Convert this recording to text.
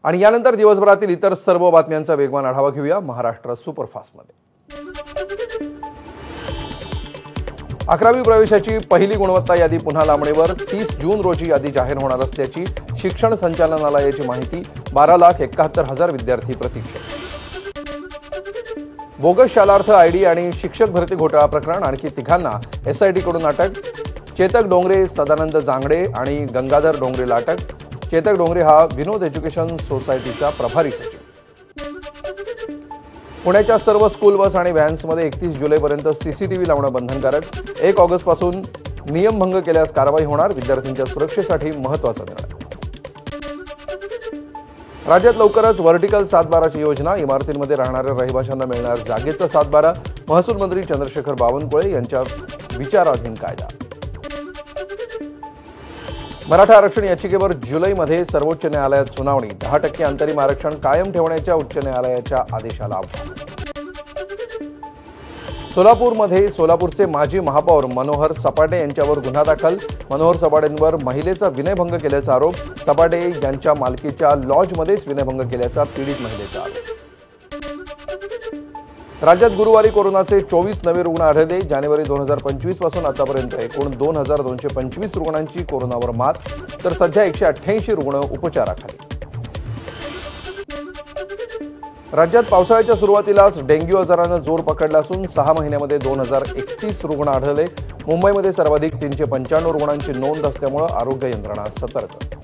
आणि यानंतर दिवसभरातील इतर सर्व बातम्यांचा वेगवान आढावा घेऊया महाराष्ट्र सुपरफास्टमध्ये। 11वी प्रवेशाची पहिली गुणवत्ता यादी पुन्हा लांबणीवर। 30 जून रोजी यादी जाहीर होणार असल्याची शिक्षण संचालनालयाची माहिती। 12,71,000 विद्यार्थी प्रतीक्षेत। बोगस शालार्थ आयडी आणि शिक्षक भरती घोटाळा प्रकरण आणखी तिघांना एसआयटी कडून अटक। चेतक डोंगरे, सदानंद जांगडे आणि गंगाधर डोंगरेला अटक। चेतक डोंगरे हा विनोद एज्युकेशन सोसायटीचा प्रभारी सचिव। पुण्याच्या सर्व स्कूल बस आणि व्हॅन्समध्ये 31 जुलैपर्यंत सीसीटीव्ही लावणं बंधनकारक। 1 ऑगस्टपासून नियमभंग केल्यास कारवाई होणार। विद्यार्थ्यांच्या सुरक्षेसाठी महत्त्वाचा निर्णय। राज्यात लवकरच व्हर्टिकल सातबाराची योजना। इमारतींमध्ये राहणाऱ्या रहिवाशांना मिळणार जागेचा सातबारा। महसूल मंत्री चंद्रशेखर बावनकुळे यांच्या विचाराधीन कायदा। मराठा आरक्षण याचिकेवर जुलैमध्ये सर्वोच्च न्यायालयात सुनावणी। 10% अंतरिम आरक्षण कायम ठेवण्याच्या उच्च न्यायालयाच्या आदेशाला आव्हान। सोलापूरमध्ये सोलापूरचे माजी महापौर मनोहर सपाटे यांच्यावर गुन्हा दाखल। मनोहर सपाटेंवर महिलेचा विनयभंग केल्याचा आरोप। सपाटे यांच्या मालकीच्या लॉजमध्येच विनयभंग केल्याचा पीडित महिलेचा आरोप। राज्यात गुरुवारी कोरोनाचे 24 नवे रुग्ण आढळले। जानेवारी 2025 पासून आतापर्यंत एकूण 2,225 रुग्णांची कोरोनावर मात, तर सध्या 188 रुग्ण उपचाराखाली। राज्यात पावसाळ्याच्या सुरुवातीलाच डेंग्यू आजारानं जोर पकडला असून 6 महिन्यांमध्ये 2,031 रुग्ण आढळले। मुंबईमध्ये सर्वाधिक 395 रुग्णांची नोंद असल्यामुळे आरोग्य यंत्रणा सतर्क।